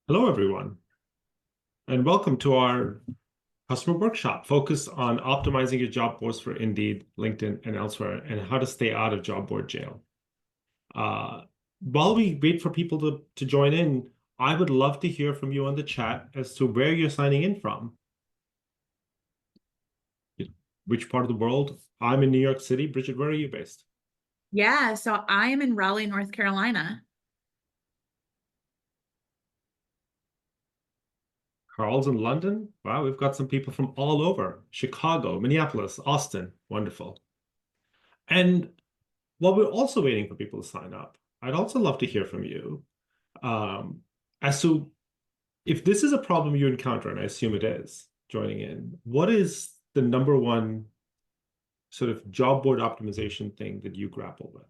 Hello, everyone, and welcome to our customer workshop focused on optimizing your job boards for Indeed, LinkedIn, and elsewhere, and how to stay out of job board jail. Uh, while we wait for people to join in, I would love to hear from you on the chat as to where you're signing in from. Which part of the world? I'm in New York City. Bridget, where are you based? Yeah, so I am in Raleigh, North Carolina. Carl's in London. Wow, we've got some people from all over. Chicago, Minneapolis, Austin. Wonderful. And while we're also waiting for people to sign up, I'd also love to hear from you um, as to if this is a problem you encounter, and I assume it is, joining in, what is the number one sort of job board optimization thing that you grapple with?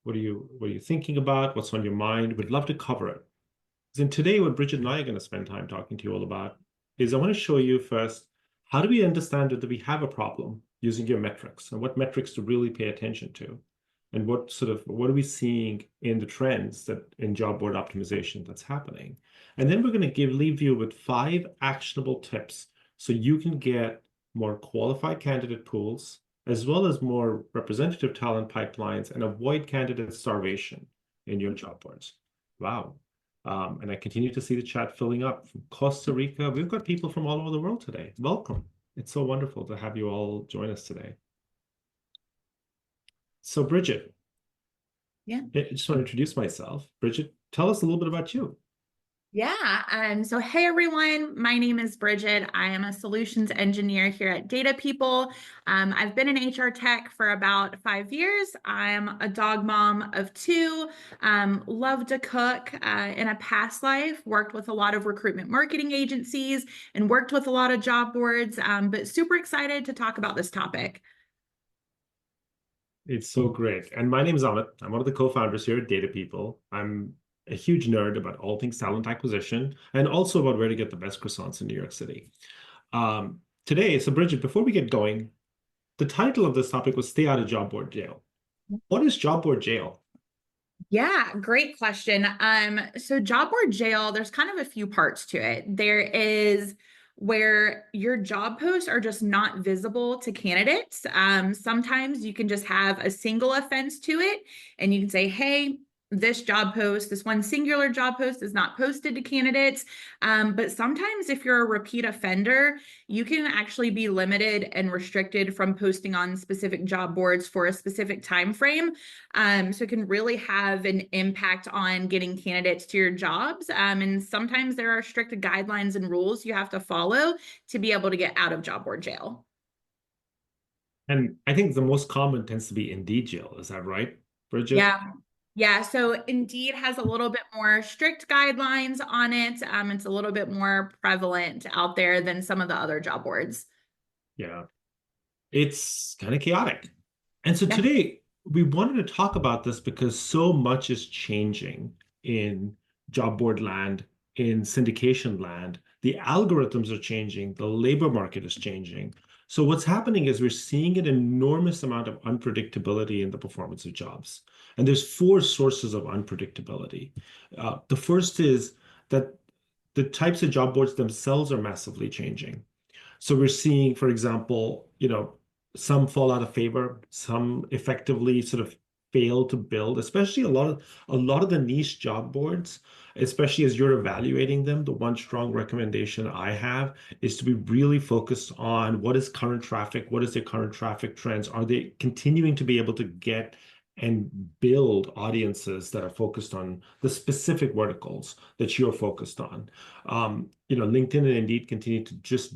What are you thinking about? What's on your mind? We'd love to cover it. And today, what Bridget and I are going to spend time talking to you all about is I want to show you first, how do we understand that we have a problem using your metrics and what metrics to really pay attention to? And what are we seeing in the trends that in job board optimization that's happening? And then we're going to leave you with 5 actionable tips so you can get more qualified candidate pools as well as more representative talent pipelines and avoid candidate starvation in your job boards. Wow. And I continue to see the chat filling up from Costa Rica. We've got people from all over the world today. Welcome. It's so wonderful to have you all join us today. So, Bridget, Yeah. I just want to introduce myself. Bridget, tell us a little bit about you. Yeah. So hey everyone, my name is Bridget. I am a solutions engineer here at Data People. I've been in HR tech for about 5 years. I'm a dog mom of 2. Love to cook. In a past life, worked with a lot of recruitment marketing agencies and worked with a lot of job boards. But super excited to talk about this topic. It's so great. And my name is Amit. I'm one of the co-founders here at Data People. I'm a huge nerd about all things talent acquisition and also about where to get the best croissants in New York City. Today, so Bridget, before we get going, the title of this topic was Stay Out of Job Board Jail. What is job board jail? Yeah, great question. So job board jail, there's kind of a few parts to it. There is where your job posts are just not visible to candidates. Sometimes you can just have a single offense to it, and you can say, hey, this job post, this one singular job post is not posted to candidates. But sometimes if you're a repeat offender, you can actually be limited and restricted from posting on specific job boards for a specific time frame. So it can really have an impact on getting candidates to your jobs. And sometimes there are strict guidelines and rules you have to follow to be able to get out of job board jail. And I think the most common tends to be Indeed jail. Is that right, Bridget? Yeah. Yeah, so Indeed has a little bit more strict guidelines on it. It's a little bit more prevalent out there than some of the other job boards. Yeah, it's kind of chaotic. And so Yeah. today we wanted to talk about this because so much is changing in job board land, in syndication land. The algorithms are changing, the labor market is changing. So what's happening is we're seeing an enormous amount of unpredictability in the performance of jobs. And there's 4 sources of unpredictability. The first is that the types of job boards themselves are massively changing. So we're seeing, for example, some fall out of favor, some effectively sort of fail to build, especially a lot of the niche job boards, especially as you're evaluating them. The one strong recommendation I have is to be really focused on what is current traffic, what is their current traffic trends, are they continuing to be able to get and build audiences that are focused on the specific verticals that you're focused on. LinkedIn and Indeed continue to just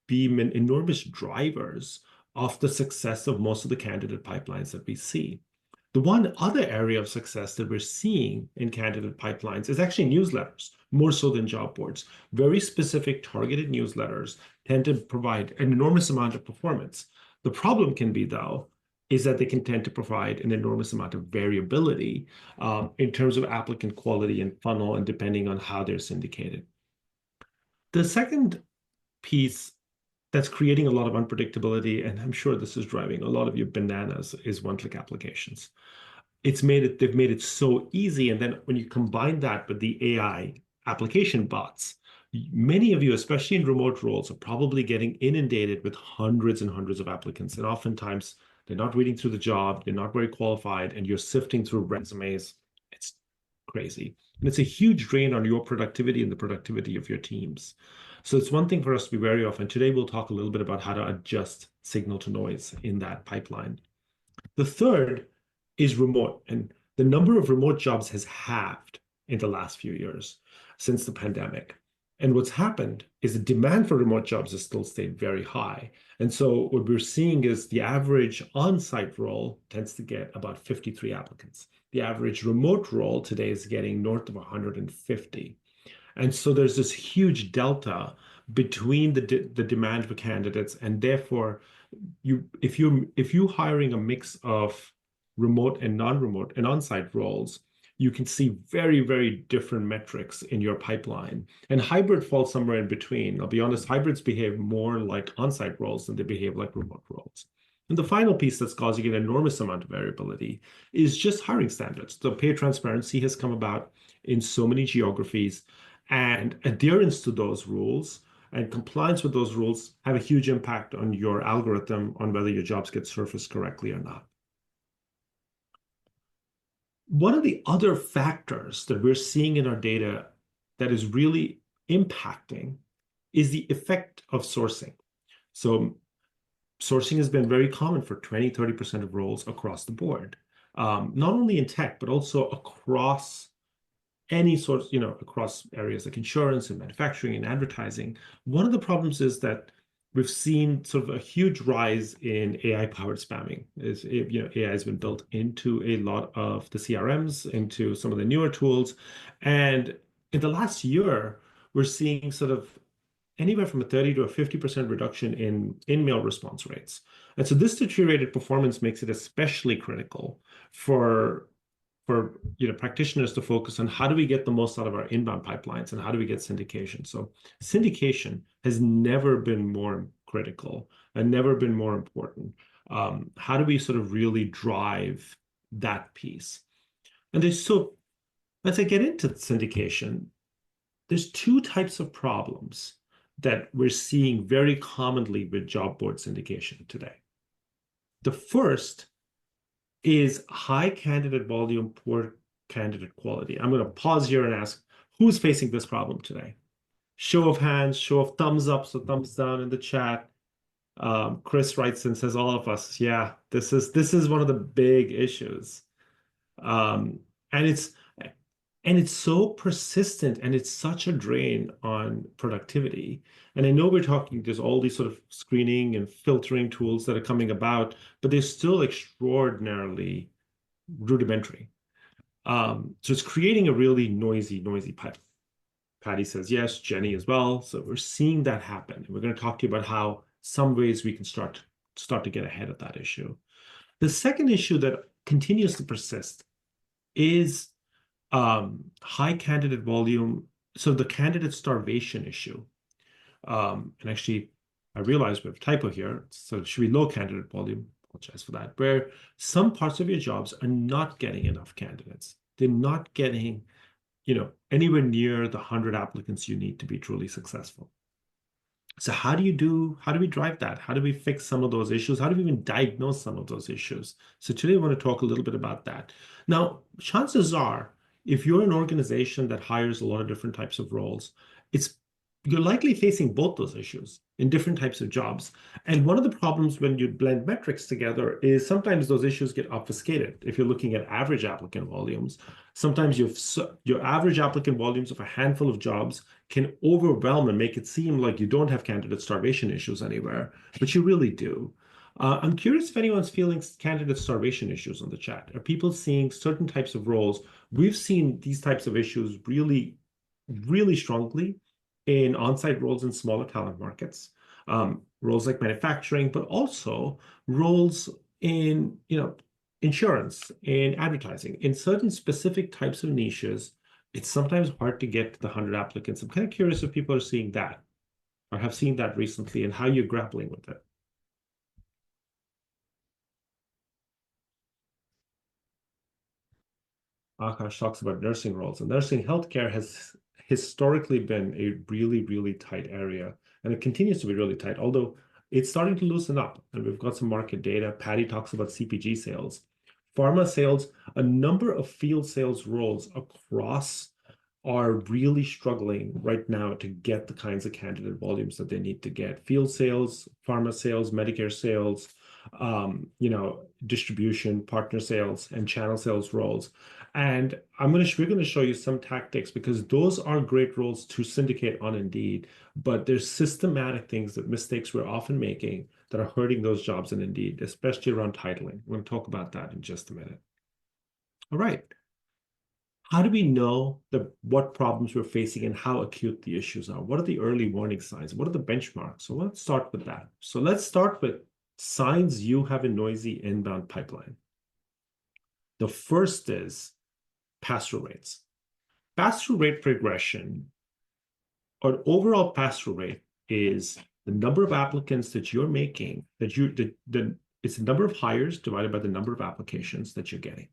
be enormous drivers of the success of most of the candidate pipelines that we see. The one other area of success that we're seeing in candidate pipelines is actually newsletters, more so than job boards. Very specific targeted newsletters tend to provide an enormous amount of performance. The problem can be, though, is that they can tend to provide an enormous amount of variability in terms of applicant quality and funnel and depending on how they're syndicated. The second piece that's creating a lot of unpredictability, and I'm sure this is driving a lot of you bananas, is one-click applications. They've made it so easy, and then when you combine that with the AI application bots. Many of you, especially in remote roles, are probably getting inundated with hundreds and hundreds of applicants. And oftentimes they're not reading through the job, they're not very qualified, and you're sifting through resumes. It's crazy. And it's a huge drain on your productivity and the productivity of your teams. So it's one thing for us to be wary of. And today we'll talk a little bit about how to adjust signal to noise in that pipeline. The third is remote, and the number of remote jobs has halved in the last few years since the pandemic. And what's happened is the demand for remote jobs has still stayed very high. And so what we're seeing is the average on-site role tends to get about 53 applicants. The average remote role today is getting north of 150. And so there's this huge delta between the demand for candidates, and therefore if you hiring a mix of remote and non-remote and on-site roles, you can see very, very different metrics in your pipeline. And hybrid falls somewhere in between. I'll be honest, hybrids behave more like on-site roles than they behave like remote roles. And the final piece that's causing an enormous amount of variability is just hiring standards. The pay transparency has come about in so many geographies, and adherence to those rules and compliance with those rules have a huge impact on your algorithm on whether your jobs get surfaced correctly or not. One of the other factors that we're seeing in our data that is really impacting is the effect of sourcing. So sourcing has been very common for 20, 30% of roles across the board, not only in tech, but also across any sort, across areas like insurance and manufacturing and advertising. One of the problems is that we've seen sort of a huge rise in AI-powered spamming. AI has been built into a lot of the CRMs, into some of the newer tools. And in the last year, we're seeing sort of anywhere from a 30 to a 50% reduction in in-mail response rates. And so this deteriorated performance makes it especially critical for practitioners to focus on how do we get the most out of our inbound pipelines and how do we get syndication. So syndication has never been more critical and never been more important. How do we sort of really drive that piece? And as I get into syndication, there's two types of problems that we're seeing very commonly with job board syndication today. The first is high candidate volume, poor candidate quality. I'm going to pause here and ask, who's facing this problem today? Show of hands, show of thumbs up, so thumbs down in the chat. Chris writes and says, all of us. Yeah, this is one of the big issues. And it's so persistent and it's such a drain on productivity. And I know there's all these sort of screening and filtering tools that are coming about, but they're still extraordinarily rudimentary. So it's creating a really noisy pipe. Patty says yes, Jenny as well. So we're seeing that happen. And we're going to talk to you about how some ways we can start to get ahead of that issue. The second issue that continues to persist is high candidate volume. So the candidate starvation issue. And actually, I realized we have a typo here. So it should be low candidate volume. Apologize for that. Where some parts of your jobs are not getting enough candidates. They're not getting, anywhere near the 100 applicants you need to be truly successful. So how do we drive that? How do we fix some of those issues? How do we even diagnose some of those issues? So today I want to talk a little bit about that. Now, chances are, if you're an organization that hires a lot of different types of roles, you're likely facing both those issues in different types of jobs. And one of the problems when you blend metrics together is sometimes those issues get obfuscated. If you're looking at average applicant volumes, sometimes your average applicant volumes of a handful of jobs can overwhelm and make it seem like you don't have candidate starvation issues anywhere, but you really do. I'm curious if anyone's feeling candidate starvation issues on the chat. Are people seeing certain types of roles? We've seen these types of issues really, really strongly in on-site roles in smaller talent markets, roles like manufacturing, but also roles in insurance, in advertising, in certain specific types of niches. It's sometimes hard to get to the 100 applicants. I'm kind of curious if people are seeing that or have seen that recently and how you're grappling with it. Akash talks about nursing roles, and nursing healthcare has historically been a really, really tight area, and it continues to be really tight, although it's starting to loosen up, and we've got some market data. Patty talks about CPG sales. Pharma sales, a number of field sales roles across are really struggling right now to get the kinds of candidate volumes that they need to get. Field sales, pharma sales, Medicare sales, distribution, partner sales, and channel sales roles. And we're going to show you some tactics because those are great roles to syndicate on Indeed, but there's systematic things mistakes we're often making that are hurting those jobs in Indeed, especially around titling. We're going to talk about that in just a minute. All right. How do we know what problems we're facing and how acute the issues are? What are the early warning signs? What are the benchmarks? So let's start with that. So let's start with signs you have a noisy inbound pipeline. The first is pass-through rates. Pass-through rate progression, or overall pass-through rate, is the number of applicants that you're making, it's the number of hires divided by the number of applications that you're getting.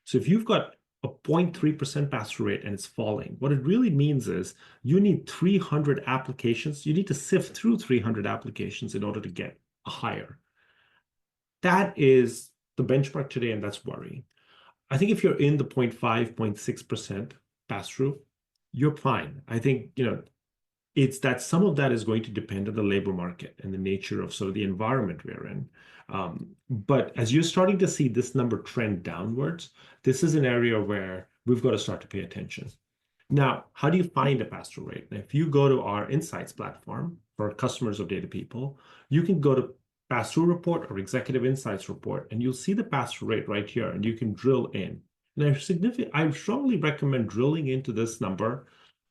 So if you've got a 0.3% pass-through rate and it's falling, what it really means is you need 300 applications. You need to sift through 300 applications in order to get a hire. That is the benchmark today, and that's worrying. I think if you're in the 0.5, 0.6% pass-through, you're fine. I think, it's that some of that is going to depend on the labor market and the nature of sort of the environment we're in. But as you're starting to see this number trend downwards, this is an area where we've got to start to pay attention. Now, how do you find a pass-through rate? Now, if you go to our Insights platform for customers of Data People, you can go to pass-through report or executive insights report, and you'll see the pass-through rate right here, and you can drill in. And I strongly recommend drilling into this number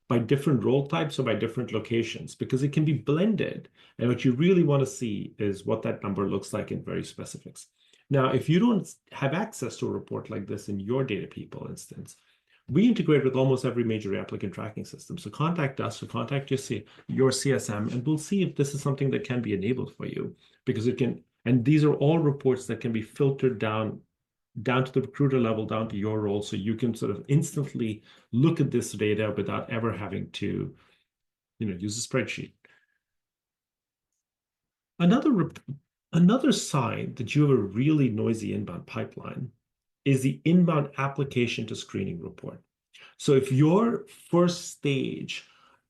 by different role types or by different locations, because it can be blended. And what you really want to see is what that number looks like in very specifics. Now, if you don't have access to a report like this in your Data People instance, we integrate with almost every major applicant tracking system. So contact us or contact your CSM, and we'll see if this is something that can be enabled for you, because it can, and these are all reports that can be filtered down to the recruiter level, down to your role, so you can sort of instantly look at this data without ever having to, use a spreadsheet. Another sign that you have a really noisy inbound pipeline is the inbound application to screening report. So if your first stage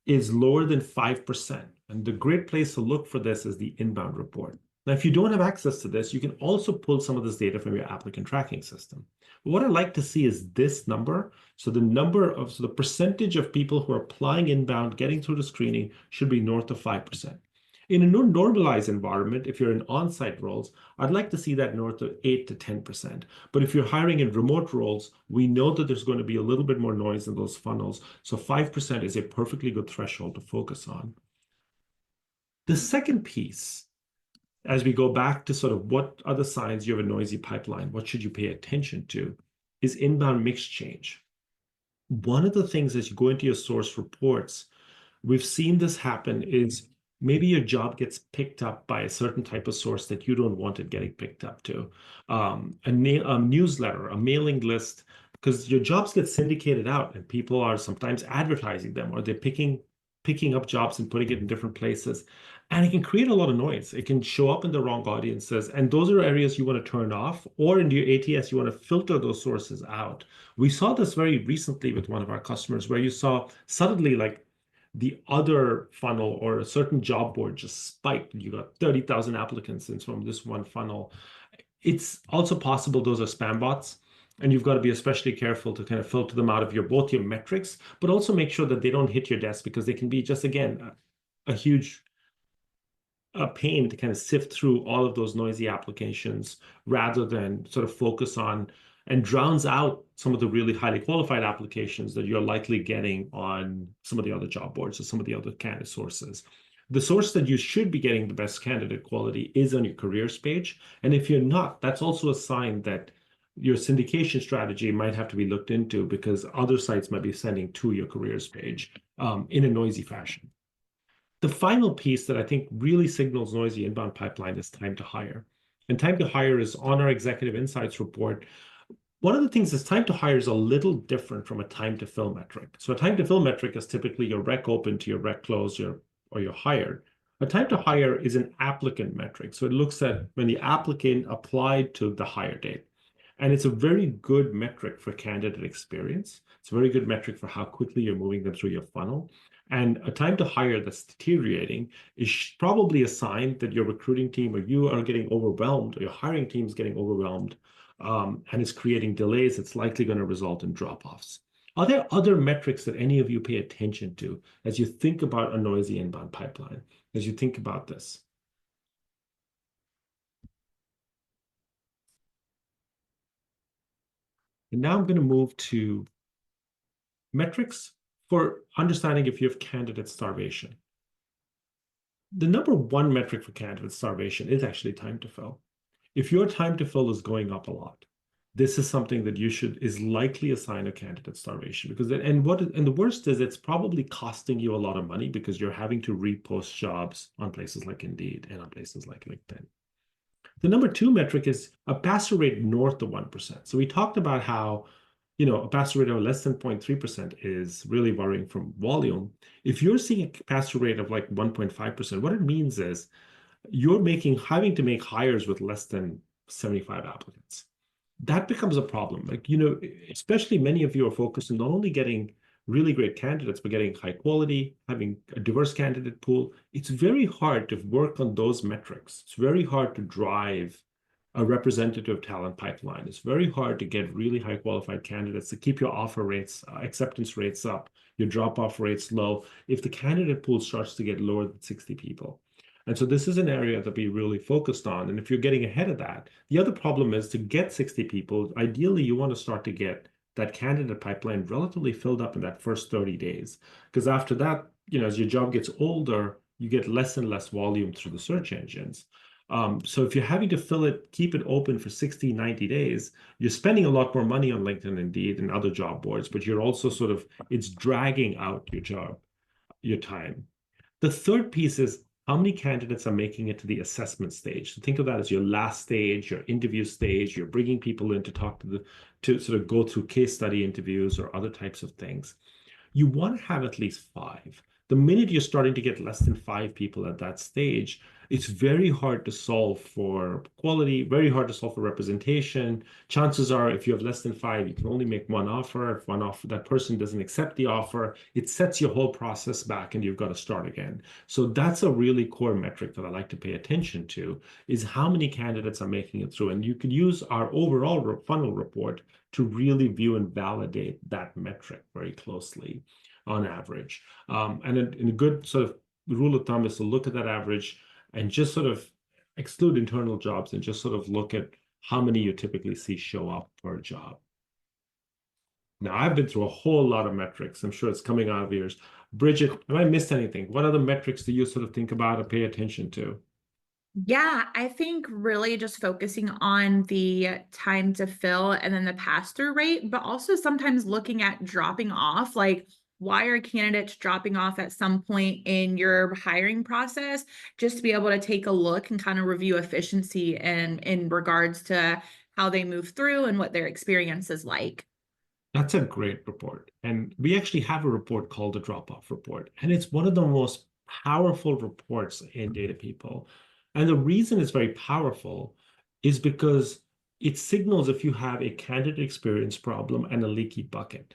is lower than 5%, and the great place to look for this is the inbound report. Now, if you don't have access to this, you can also pull some of this data from your applicant tracking system. But what I like to see is this number. So the percentage of people who are applying inbound, getting through the screening, should be north of 5%. In a normalized environment, if you're in on-site roles, I'd like to see that north of 8 to 10%. But if you're hiring in remote roles, we know that there's going to be a little bit more noise in those funnels. So 5% is a perfectly good threshold to focus on. The second piece, as we go back to sort of what are the signs you have a noisy pipeline, what should you pay attention to, is inbound mix change. One of the things as you go into your source reports, we've seen this happen, is maybe your job gets picked up by a certain type of source that you don't want it getting picked up to. A newsletter, a mailing list, because your jobs get syndicated out and people are sometimes advertising them, or they're picking up jobs and putting it in different places. And it can create a lot of noise. It can show up in the wrong audiences. And those are areas you want to turn off, or in your ATS, you want to filter those sources out. We saw this very recently with one of our customers, where you saw suddenly like the other funnel or a certain job board just spiked. You got 30,000 applicants in from this one funnel. It's also possible those are spam bots, and you've got to be especially careful to kind of filter them out of both your metrics, but also make sure that they don't hit your desk, because they can be just, again, a huge pain to kind of sift through all of those noisy applications rather than sort of focus on, and drowns out some of the really highly qualified applications that you're likely getting on some of the other job boards or some of the other candidate sources. The source that you should be getting the best candidate quality is on your careers page. And if you're not, that's also a sign that your syndication strategy might have to be looked into, because other sites might be sending to your careers page in a noisy fashion. The final piece that I think really signals noisy inbound pipeline is time to hire. And time to hire is on our executive insights report. One of the things is time to hire is a little different from a time to fill metric. So a time to fill metric is typically your rec open to your rec close, or your hired. A time to hire is an applicant metric. So it looks at when the applicant applied to the hire date. And it's a very good metric for candidate experience. It's a very good metric for how quickly you're moving them through your funnel. And a time to hire that's deteriorating is probably a sign that your recruiting team or you are getting overwhelmed, or your hiring team is getting overwhelmed, and it's creating delays. It's likely going to result in drop-offs. Are there other metrics that any of you pay attention to as you think about a noisy inbound pipeline, as you think about this? And now I'm going to move to metrics for understanding if you have candidate starvation. The number one metric for candidate starvation is actually time to fill. If your time to fill is going up a lot, this is something that is likely a sign of candidate starvation, because and the worst is it's probably costing you a lot of money because you're having to repost jobs on places like Indeed and on places like LinkedIn. The number two metric is a pass rate north of 1%. So we talked about how, a pass rate of less than 0.3% is really worrying from volume. If you're seeing a pass rate of like 1.5%, what it means is you're having to make hires with less than 75 applicants. That becomes a problem. Like, especially many of you are focused on not only getting really great candidates, but getting high quality, having a diverse candidate pool. It's very hard to work on those metrics. It's very hard to drive a representative talent pipeline. It's very hard to get really high qualified candidates to keep your offer rates, acceptance rates up, your drop-off rates low, if the candidate pool starts to get lower than 60 people. And so this is an area that we really focused on. And if you're getting ahead of that, the other problem is to get 60 people, ideally you want to start to get that candidate pipeline relatively filled up in that first 30 days. Because after that, as your job gets older, you get less and less volume through the search engines. So if you're having to keep it open for 60, 90 days, you're spending a lot more money on LinkedIn, Indeed, and other job boards, but you're also it's dragging out your time. The third piece is how many candidates are making it to the assessment stage. So think of that as your last stage, your interview stage. You're bringing people in to sort of go through case study interviews or other types of things. You want to have at least 5. The minute you're starting to get less than 5 people at that stage, it's very hard to solve for quality, very hard to solve for representation. Chances are, if you have less than 5, you can only make one offer. If that person doesn't accept the offer, it sets your whole process back and you've got to start again. So that's a really core metric that I like to pay attention to, is how many candidates are making it through. And you could use our overall funnel report to really view and validate that metric very closely on average. And a good sort of rule of thumb is to look at that average and just sort of exclude internal jobs and just sort of look at how many you typically see show up per job. Now, I've been through a whole lot of metrics. I'm sure it's coming out of yours. Bridget, have I missed anything? What other metrics do you sort of think about or pay attention to? Yeah, I think really just focusing on the time to fill and then the pass-through rate, but also sometimes looking at dropping off, like why are candidates dropping off at some point in your hiring process, just to be able to take a look and kind of review efficiency and in regards to how they move through and what their experience is like. That's a great report. And we actually have a report called the drop-off report. And it's one of the most powerful reports in Data People. And the reason it's very powerful is because it signals if you have a candidate experience problem and a leaky bucket.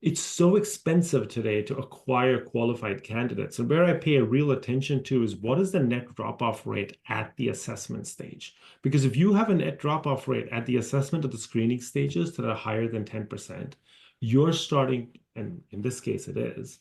It's so expensive today to acquire qualified candidates. And where I pay a real attention to is what is the net drop-off rate at the assessment stage? Because if you have a net drop-off rate at the assessment of the screening stages that are higher than 10%, you're starting, and in this case it is,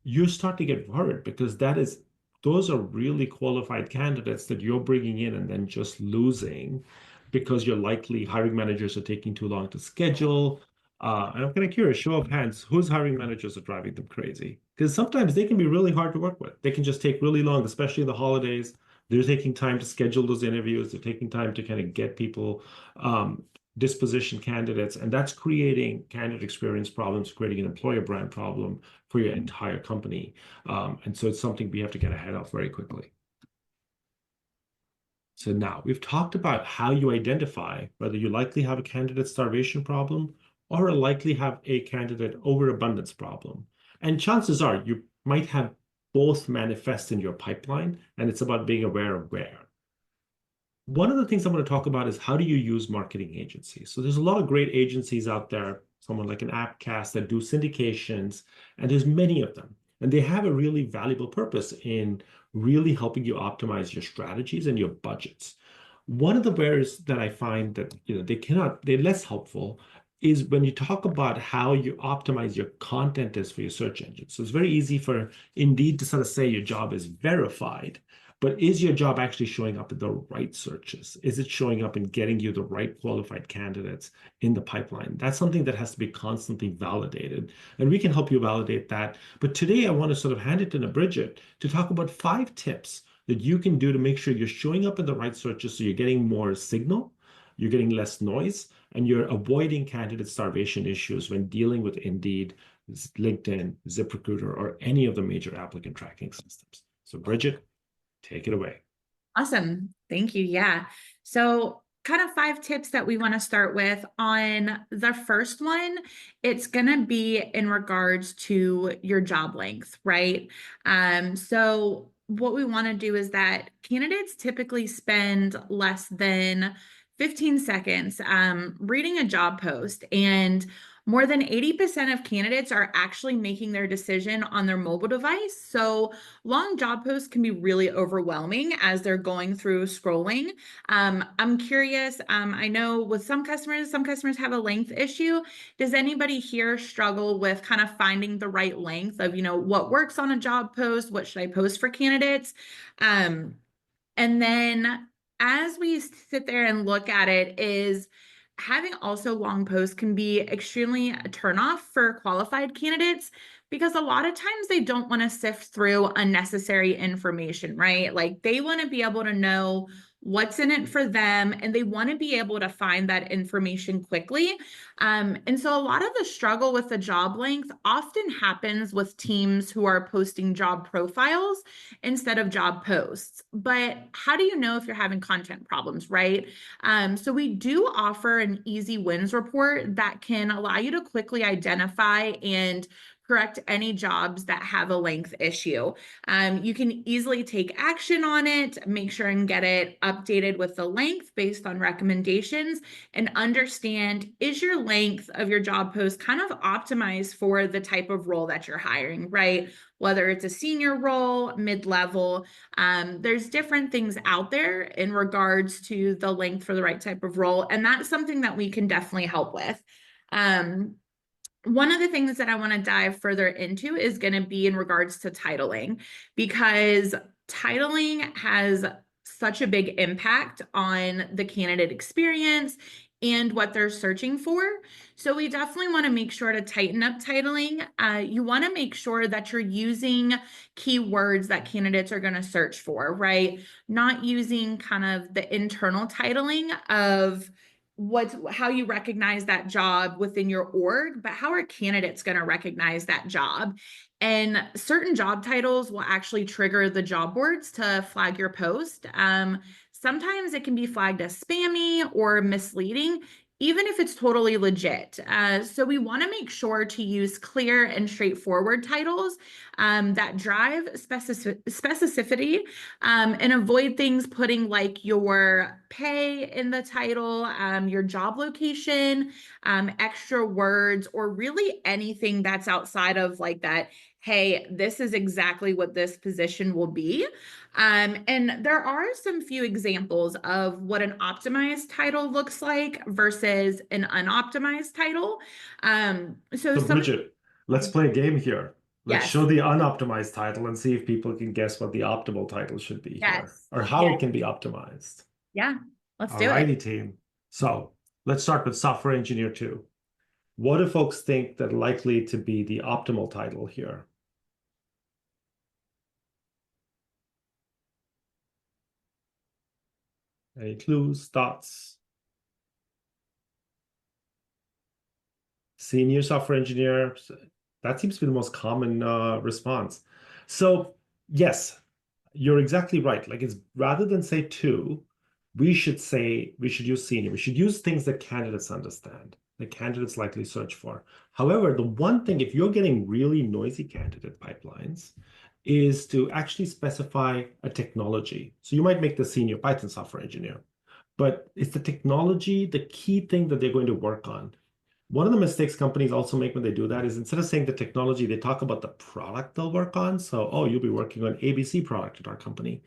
you start to get worried because those are really qualified candidates that you're bringing in and then just losing because you're likely hiring managers are taking too long to schedule. And I'm kind of curious, show of hands, whose hiring managers are driving them crazy? Because sometimes they can be really hard to work with. They can just take really long, especially in the holidays. They're taking time to schedule those interviews. They're taking time to kind of get people disposition candidates, and that's creating candidate experience problems, creating an employer brand problem for your entire company. And so it's something we have to get ahead of very quickly. So now we've talked about how you identify whether you likely have a candidate starvation problem or likely have a candidate overabundance problem. And chances are you might have both manifest in your pipeline, and it's about being aware of where. One of the things I want to talk about is how do you use marketing agencies? So there's a lot of great agencies out there, someone like an Appcast that do syndications, and there's many of them. And they have a really valuable purpose in really helping you optimize your strategies and your budgets. One of the ways that I find that they're less helpful is when you talk about how you optimize your content is for your search engine. So it's very easy for Indeed to sort of say your job is verified, but is your job actually showing up in the right searches? Is it showing up and getting you the right qualified candidates in the pipeline? That's something that has to be constantly validated. And we can help you validate that. But today I want to sort of hand it to Bridget to talk about 5 tips that you can do to make sure you're showing up in the right searches so you're getting more signal, you're getting less noise, and you're avoiding candidate starvation issues when dealing with Indeed, LinkedIn, ZipRecruiter, or any of the major applicant tracking systems. So Bridget, take it away. Awesome. Thank you. Yeah. So kind of 5 tips that we want to start with. On the first one, it's going to be in regards to your job length, right? So what we want to do is that candidates typically spend less than 15 seconds reading a job post, and more than 80% of candidates are actually making their decision on their mobile device. So long job posts can be really overwhelming as they're going through scrolling. I'm curious, I know with some customers have a length issue. Does anybody here struggle with kind of finding the right length of, what works on a job post? What should I post for candidates? And then as we sit there and look at it, is having also long posts can be extremely a turnoff for qualified candidates, because a lot of times they don't want to sift through unnecessary information, right? Like they want to be able to know what's in it for them, and they want to be able to find that information quickly. And so a lot of the struggle with the job length often happens with teams who are posting job profiles instead of job posts. But how do you know if you're having content problems, right? So we do offer an easy wins report that can allow you to quickly identify and correct any jobs that have a length issue. You can easily take action on it, make sure and get it updated with the length based on recommendations, and understand, is your length of your job post kind of optimized for the type of role that you're hiring, right? Whether it's a senior role, mid-level, there's different things out there in regards to the length for the right type of role. And that's something that we can definitely help with. One of the things that I want to dive further into is going to be in regards to titling, because titling has such a big impact on the candidate experience and what they're searching for. So we definitely want to make sure to tighten up titling. You want to make sure that you're using keywords that candidates are going to search for, right? Not using kind of the internal titling of how you recognize that job within your org, but how are candidates going to recognize that job? And certain job titles will actually trigger the job boards to flag your post. Sometimes it can be flagged as spammy or misleading, even if it's totally legit. So we want to make sure to use clear and straightforward titles that drive specificity, and avoid things putting like your pay in the title, your job location, extra words, or really anything that's outside of like that, hey, this is exactly what this position will be. And there are some few examples of what an optimized title looks like versus an unoptimized title. So So some, Bridget, let's play a game here. Let's yes, show the unoptimized title and see if people can guess what the optimal title should be here, yes, or how yes, it can be optimized. yeah, let's All do it. righty, team. So let's start with software engineer 2. What do folks think that likely to be the optimal title here? Any clues, thoughts? Senior software engineer, that seems to be the most common response. So yes, you're exactly right. Like it's rather than say 2, we should say we should use senior. We should use things that candidates understand, that candidates likely search for. However, the one thing, if you're getting really noisy candidate pipelines, is to actually specify a technology. So you might make the senior Python software engineer, but it's the technology, the key thing that they're going to work on. One of the mistakes companies also make when they do that is instead of saying the technology, they talk about the product they'll work on. So, oh, you'll be working on ABC product at our company.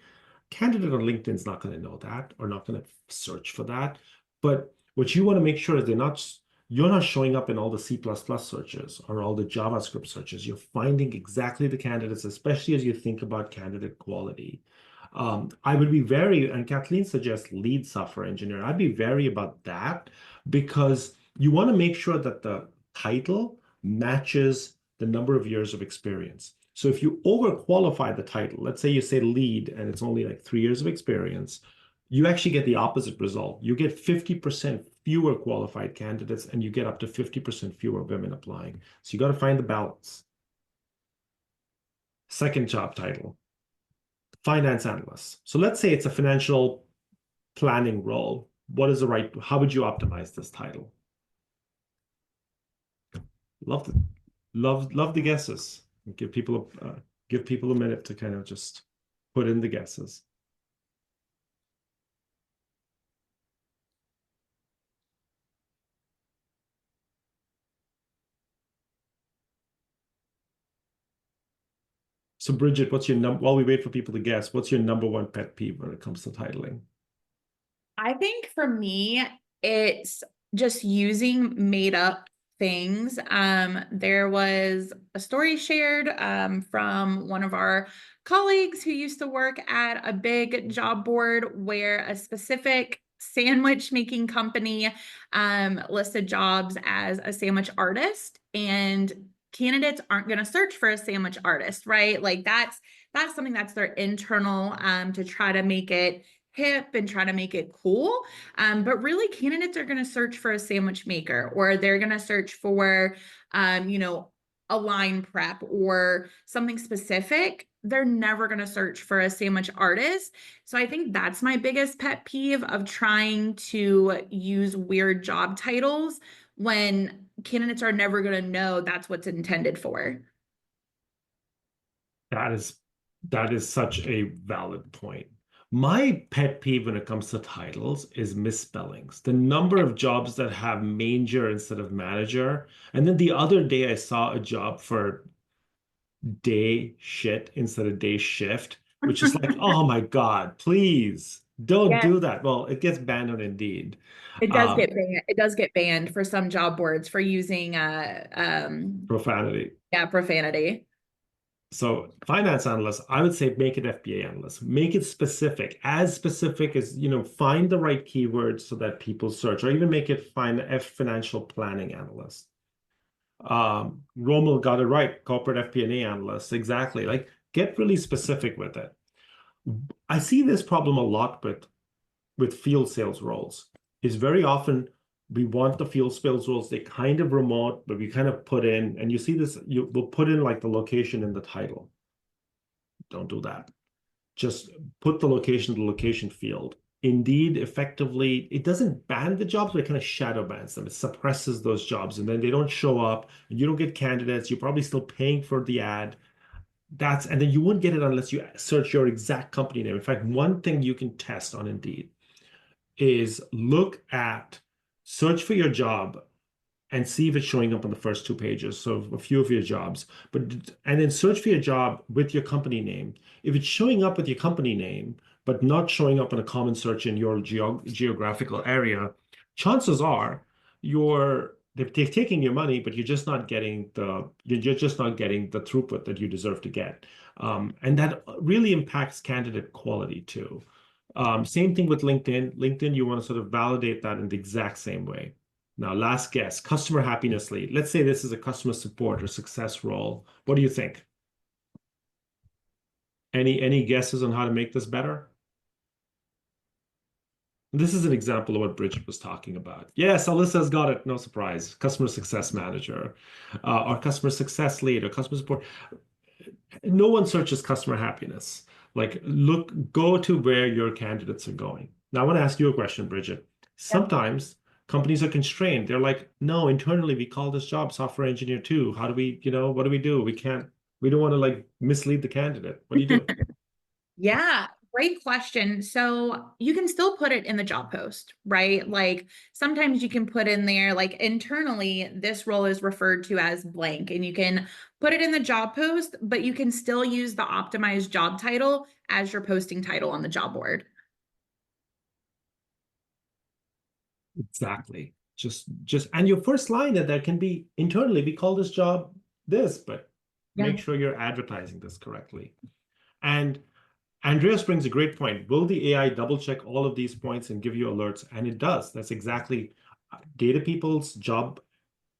Candidate on LinkedIn is not going to know that or not going to search for that. But what you want to make sure is you're not showing up in all the C++ searches or all the JavaScript searches. You're finding exactly the candidates, especially as you think about candidate quality. I would be very, and Kathleen suggests lead software engineer. I'd be very about that because you want to make sure that the title matches the number of years of experience. So if you overqualify the title, let's say you say lead and it's only like 3 years of experience, you actually get the opposite result. You get 50% fewer qualified candidates and you get up to 50% fewer women applying. So you got to find the balance. Second job title, finance analyst. So let's say it's a financial planning role. How would you optimize this title? Love the guesses. Give people a minute to kind of just put in the guesses. So Bridget, while we wait for people to guess, what's your number one pet peeve when it comes to titling? I think for me, it's just using made up things. There was a story shared from one of our colleagues who used to work at a big job board where a specific sandwich making company listed jobs as a sandwich artist, and candidates aren't going to search for a sandwich artist, right? Like that's something that's their internal to try to make it hip and try to make it cool. But really candidates are going to search for a sandwich maker, or they're going to search for, a line prep or something specific. They're never going to search for a sandwich artist. So I think that's my biggest pet peeve of trying to use weird job titles when candidates are never going to know that's what's intended for. That is such a valid point. My pet peeve when it comes to titles is misspellings. The number of jobs that have manger instead of manager. And then the other day I saw a job for day shit instead of day shift, which is like, oh my God, please don't Yes, do that. Well, it gets banned on Indeed. it does get banned. It does get banned for some job boards for using Profanity. yeah, profanity. So finance analyst, I would say make it FBA analyst. Make it specific, as specific as, find the right keywords so that people search, or even make it find financial planning analyst. Rommel got it right, corporate FP&A analyst, exactly. Like get really specific with it. I see this problem a lot with field sales roles. Is very often we want the field sales roles, they kind of remote, but we kind of put in, and you see this, we'll put in like the location in the title. Don't do that. Just put the location field. Indeed, effectively, it doesn't ban the jobs, but it kind of shadow bans them. It suppresses those jobs, and then they don't show up, and you don't get candidates. You're probably still paying for the ad. And then you won't get it unless you search your exact company name. In fact, one thing you can test on Indeed is search for your job and see if it's showing up on the first 2 pages. So a few of your jobs, and then search for your job with your company name. If it's showing up with your company name, but not showing up in a common search in your geographical area, chances are they're taking your money, but you're just not getting the throughput that you deserve to get. And that really impacts candidate quality too. Same thing with LinkedIn. LinkedIn, you want to sort of validate that in the exact same way. Now, last guess, customer happiness lead. Let's say this is a customer support or success role. What do you think? Any guesses on how to make this better? This is an example of what Bridget was talking about. Yes, Alyssa's got it. No surprise. Customer success manager, or customer success lead, or customer support. No one searches customer happiness. Like, go to where your candidates are going. Now I want to ask you a question, Bridget. Yep. Sometimes companies are constrained. They're like, no, internally we call this job software engineer two. How do we, what do we do? We don't want to like mislead the candidate. What do you do? Yeah, great question. So you can still put it in the job post, right? Like sometimes you can put in there, like internally, this role is referred to as blank, and you can put it in the job post, but you can still use the optimized job title as your posting title on the job board. Exactly. And your first line that can be internally, we call this job this, but Yeah. make sure you're advertising this correctly. And Andreas brings a great point. Will the AI double check all of these points and give you alerts? And it does. That's exactly data people's job.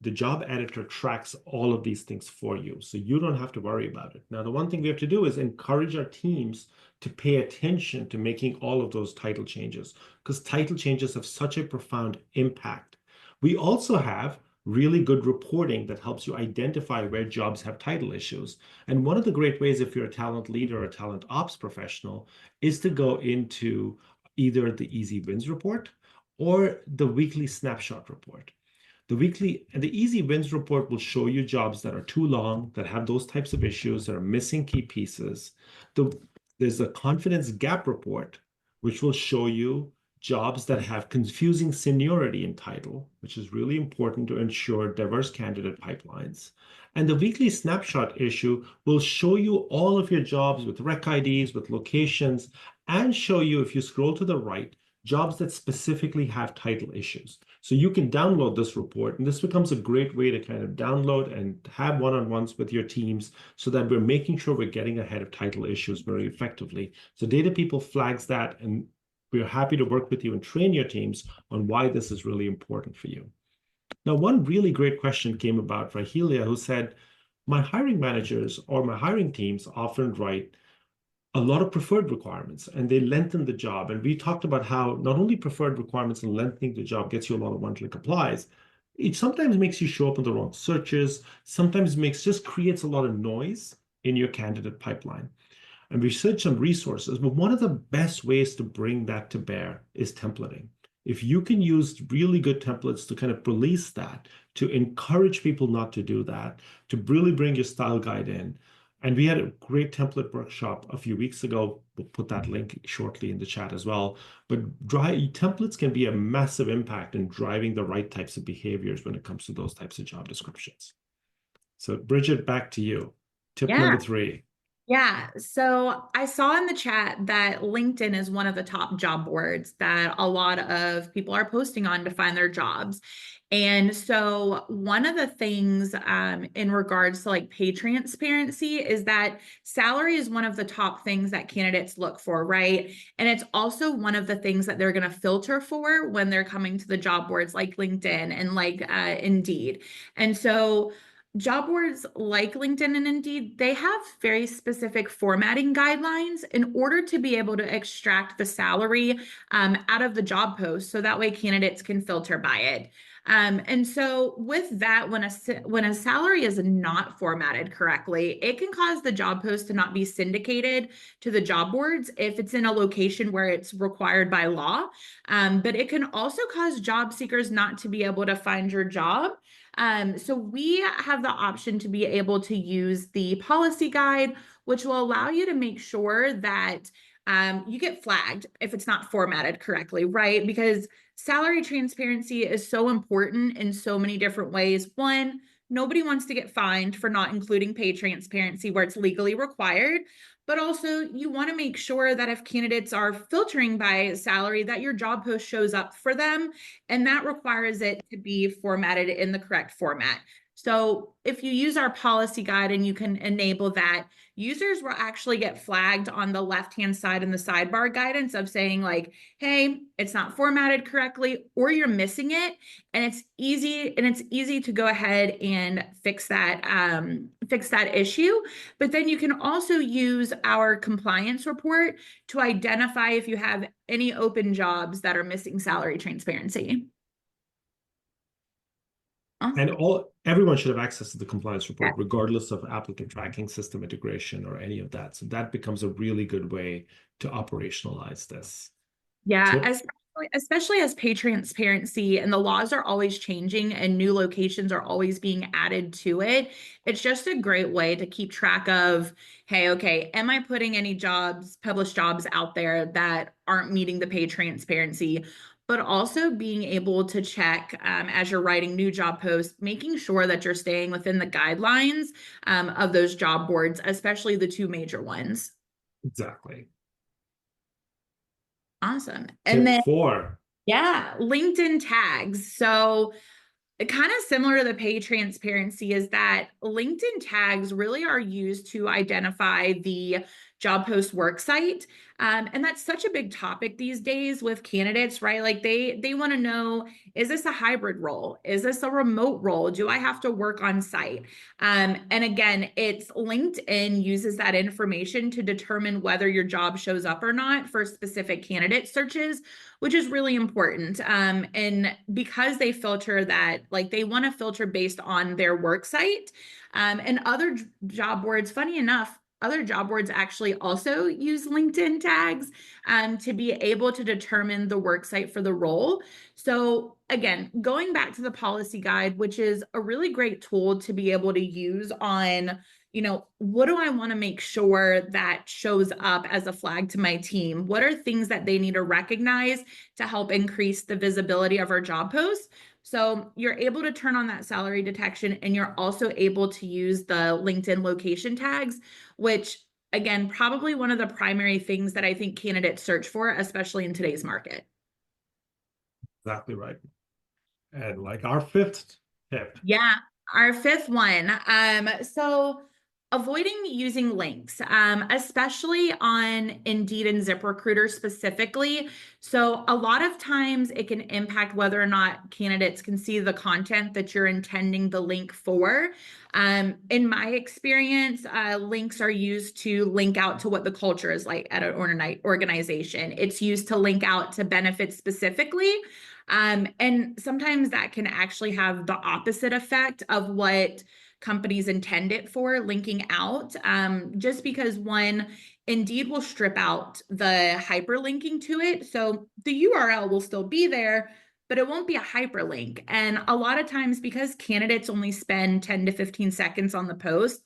The job editor tracks all of these things for you, so you don't have to worry about it. Now, the one thing we have to do is encourage our teams to pay attention to making all of those title changes, because title changes have such a profound impact. We also have really good reporting that helps you identify where jobs have title issues. And one of the great ways, if you're a talent leader or a talent ops professional, is to go into either the Easy Wins report or the weekly snapshot report. The easy wins report will show you jobs that are too long, that have those types of issues, that are missing key pieces. The, there's a confidence gap report, which will show you jobs that have confusing seniority in title, which is really important to ensure diverse candidate pipelines. And the weekly snapshot issue will show you all of your jobs with rec IDs, with locations, and show you, if you scroll to the right, jobs that specifically have title issues. So you can download this report, and this becomes a great way to kind of download and have one-on-ones with your teams so that we're making sure we're getting ahead of title issues very effectively. So Data People flags that, and we're happy to work with you and train your teams on why this is really important for you. Now, one really great question came about Rahelia, who said, my hiring managers or my hiring teams often write a lot of preferred requirements and they lengthen the job. And we talked about how not only preferred requirements and lengthening the job gets you a lot of one-click applies, it sometimes makes you show up in the wrong searches, sometimes just creates a lot of noise in your candidate pipeline. And we searched some resources, but one of the best ways to bring that to bear is templating. If you can use really good templates to kind of release that, to encourage people not to do that, to really bring your style guide in. And we had a great template workshop a few weeks ago. We'll put that link shortly in the chat as well. But templates can be a massive impact in driving the right types of behaviors when it comes to those types of job descriptions. So Bridget, back to you. Tip Yeah. number 3. Yeah. So I saw in the chat that LinkedIn is one of the top job boards that a lot of people are posting on to find their jobs. And so one of the things in regards to like pay transparency is that salary is one of the top things that candidates look for, right? And it's also one of the things that they're going to filter for when they're coming to the job boards like LinkedIn and like Indeed. And so job boards like LinkedIn and Indeed, they have very specific formatting guidelines in order to be able to extract the salary out of the job post so that way candidates can filter by it. And so with that, when a salary is not formatted correctly, it can cause the job post to not be syndicated to the job boards if it's in a location where it's required by law. But it can also cause job seekers not to be able to find your job. So we have the option to be able to use the policy guide, which will allow you to make sure that you get flagged if it's not formatted correctly, right? Because salary transparency is so important in so many different ways. One, nobody wants to get fined for not including pay transparency where it's legally required. But also, you want to make sure that if candidates are filtering by salary, that your job post shows up for them. And that requires it to be formatted in the correct format. So if you use our policy guide and you can enable that, users will actually get flagged on the left-hand side in the sidebar guidance of saying like, hey, it's not formatted correctly, or you're missing it. And it's easy to go ahead and fix that issue. But then you can also use our compliance report to identify if you have any open jobs that are missing salary transparency. And everyone should have access to the compliance Yeah. report, regardless of applicant tracking system integration or any of that. So that becomes a really good way to operationalize this. Yeah, Tip. especially as pay transparency and the laws are always changing and new locations are always being added to it. It's just a great way to keep track of, hey, okay, am I putting any jobs, published jobs out there that aren't meeting the pay transparency? But also being able to check as you're writing new job posts, making sure that you're staying within the guidelines of those job boards, especially the two major ones. Exactly. Awesome. And Tip then, four. yeah, LinkedIn tags. So, kind of similar to the pay transparency is that LinkedIn tags really are used to identify the job post work site. And that's such a big topic these days with candidates, right? Like they want to know, is this a hybrid role? Is this a remote role? Do I have to work on site? And again, it's LinkedIn uses that information to determine whether your job shows up or not for specific candidate searches, which is really important. And because they filter that, like they want to filter based on their work site. And other job boards, funny enough, other job boards actually also use LinkedIn tags to be able to determine the work site for the role. So again, going back to the policy guide, which is a really great tool to be able to use on, what do I want to make sure that shows up as a flag to my team? What are things that they need to recognize to help increase the visibility of our job posts? So you're able to turn on that salary detection, and you're also able to use the LinkedIn location tags, which again, probably one of the primary things that I think candidates search for, especially in today's market. Exactly right. And like our fifth tip. Yeah, our fifth one. So avoiding using links, especially on Indeed and ZipRecruiter specifically. So a lot of times it can impact whether or not candidates can see the content that you're intending the link for. In my experience, links are used to link out to what the culture is like at an organization. It's used to link out to benefits specifically. And sometimes that can actually have the opposite effect of what companies intend it for, linking out, just because one, Indeed will strip out the hyperlinking to it. So the URL will still be there, but it won't be a hyperlink. And a lot of times, because candidates only spend 10 to 15 seconds on the post,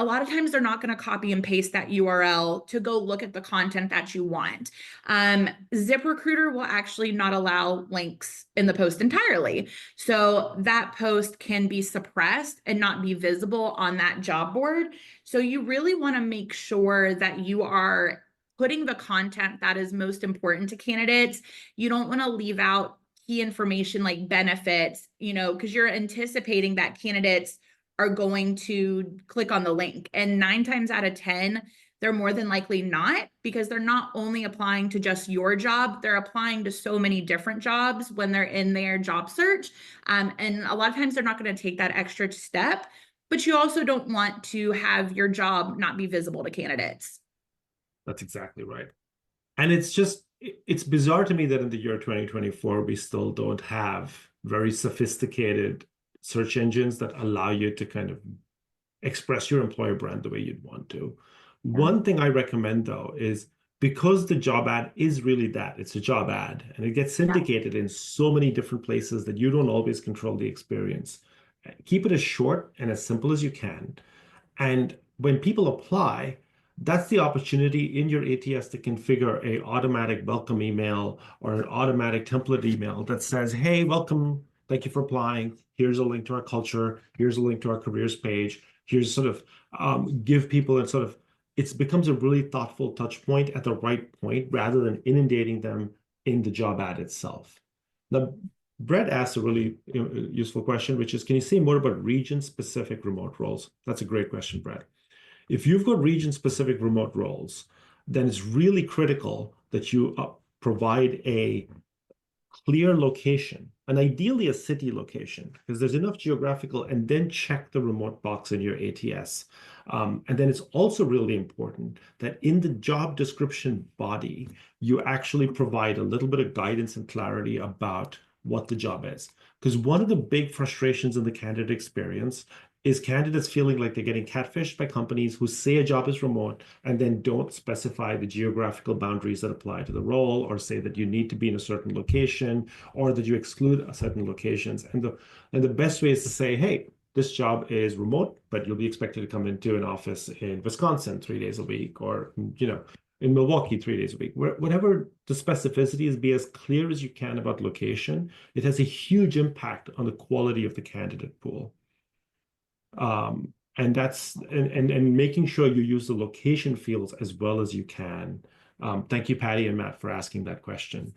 a lot of times they're not going to copy and paste that URL to go look at the content that you want. ZipRecruiter will actually not allow links in the post entirely. So that post can be suppressed and not be visible on that job board. So you really want to make sure that you are putting the content that is most important to candidates. You don't want to leave out key information like benefits, because you're anticipating that candidates are going to click on the link. And 9 times out of 10, they're more than likely not, because they're not only applying to just your job, they're applying to so many different jobs when they're in their job search. And a lot of times they're not going to take that extra step, but you also don't want to have your job not be visible to candidates. That's exactly right. And it's bizarre to me that in the year 2024, we still don't have very sophisticated search engines that allow you to kind of express your employer brand the way you'd want to. Yeah. One thing I recommend, though, is because the job ad is really that, it's a job ad, and it gets Yeah. syndicated in so many different places that you don't always control the experience. Keep it as short and as simple as you can. And when people apply, that's the opportunity in your ATS to configure a automatic welcome email or an automatic template email that says, hey, welcome, thank you for applying. Here's a link to our culture. Here's a link to our careers page. Here's sort of give people a sort of, it becomes a really thoughtful touch point at the right point rather than inundating them in the job ad itself. Now, Brett asked a really useful question, which is, can you say more about region-specific remote roles? That's a great question, Brett. If you've got region-specific remote roles, then it's really critical that you provide a clear location, and ideally a city location, because there's enough geographical, and then check the remote box in your ATS. And then it's also really important that in the job description body, you actually provide a little bit of guidance and clarity about what the job is. Because one of the big frustrations in the candidate experience is candidates feeling like they're getting catfished by companies who say a job is remote and then don't specify the geographical boundaries that apply to the role, or say that you need to be in a certain location, or that you exclude certain locations. And the best way is to say, hey, this job is remote, but you'll be expected to come into an office in Wisconsin 3 days a week, or in Milwaukee 3 days a week. Whatever the specificity is, be as clear as you can about location. It has a huge impact on the quality of the candidate pool. And that's and making sure you use the location fields as well as you can. Thank you, Patty and Matt, for asking that question.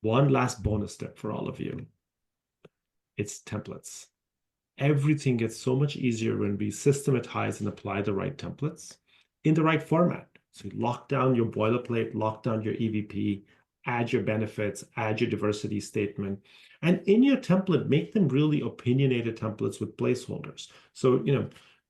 One last bonus tip for all of you. It's templates. Everything gets so much easier when we systematize and apply the right templates in the right format. So you lock down your boilerplate, lock down your EVP, add your benefits, add your diversity statement. And in your template, make them really opinionated templates with placeholders. So,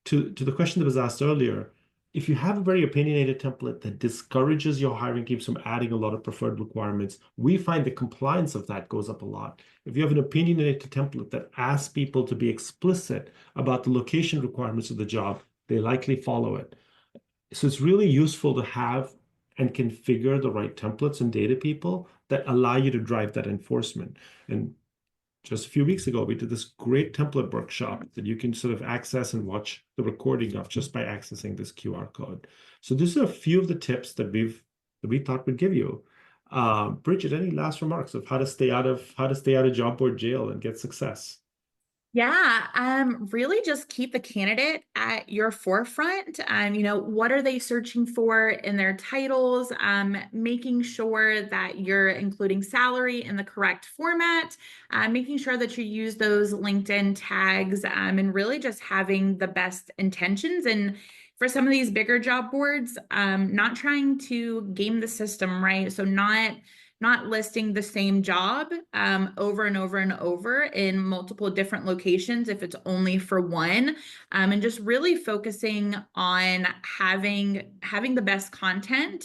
to the question that was asked earlier, if you have a very opinionated template that discourages your hiring teams from adding a lot of preferred requirements, we find the compliance of that goes up a lot. If you have an opinionated template that asks people to be explicit about the location requirements of the job, they likely follow it. So it's really useful to have and configure the right templates and data people that allow you to drive that enforcement. And just a few weeks ago, we did this great template workshop that you can sort of access and watch the recording of just by accessing this QR code. So these are a few of the tips that we thought we'd give you. Bridget, any last remarks of how to stay out of job board jail and get success? Yeah, really just keep the candidate at your forefront. What are they searching for in their titles? Making sure that you're including salary in the correct format, making sure that you use those LinkedIn tags, and really just having the best intentions. And for some of these bigger job boards, not trying to game the system, right? So not listing the same job over and over and over in multiple different locations if it's only for one, and just really focusing on having the best content,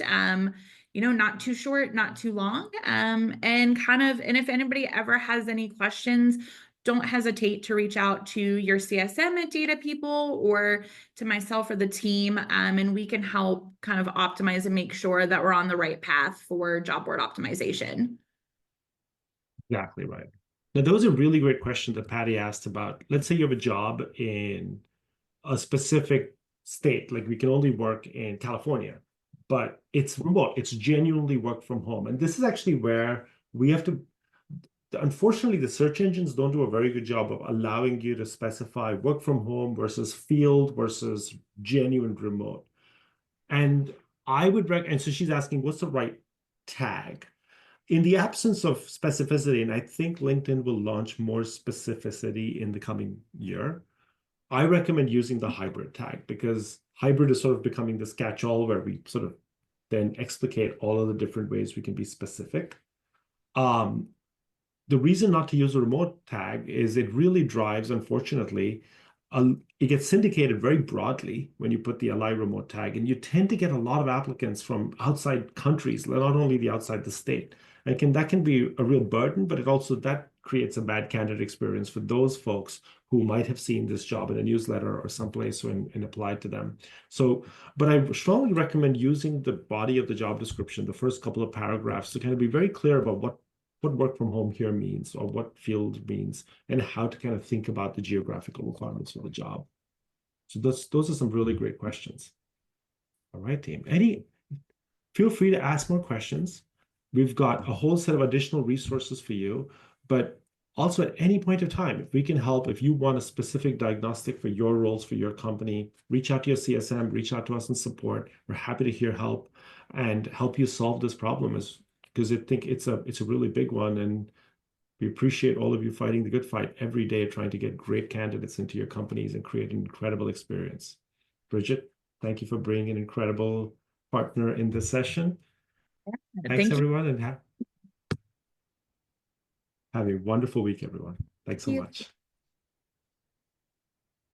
not too short, not too long, and if anybody ever has any questions, don't hesitate to reach out to your CSM at Data People or to myself or the team, and we can help kind of optimize and make sure that we're on the right path for job board optimization. Exactly right. Now, those are really great questions that Patty asked about. Let's say you have a job in a specific state, like we can only work in California, but it's remote. It's genuinely work from home. And this is actually where we have to, unfortunately, the search engines don't do a very good job of allowing you to specify work from home versus field versus genuine remote. And I would recommend, and so she's asking, what's the right tag? In the absence of specificity, and I think LinkedIn will launch more specificity in the coming year, I recommend using the hybrid tag, because hybrid is sort of becoming this catch-all where we sort of then explicate all of the different ways we can be specific. The reason not to use a remote tag is it really drives, unfortunately, it gets syndicated very broadly when you put the LI remote tag, and you tend to get a lot of applicants from outside countries, not only the outside the state. And that can be a real burden, but that creates a bad candidate experience for those folks who might have seen this job in a newsletter or someplace and applied to them. But I strongly recommend using the body of the job description, the first couple of paragraphs, to kind of be very clear about what work from home here means, or what field means, and how to kind of think about the geographical requirements for the job. So those are some really great questions. All right, team. Feel free to ask more questions. We've got a whole set of additional resources for you, but also at any point of time, if we can help, if you want a specific diagnostic for your roles, for your company, reach out to your CSM, reach out to us in support. We're happy to hear help and help you solve this problem, because I think it's a really big one, and we appreciate all of you fighting the good fight every day, trying to get great candidates into your companies and create an incredible experience. Bridget, thank you for being an incredible partner in this session. Thanks, Thank you. everyone, and have a wonderful week, everyone. Thanks so much.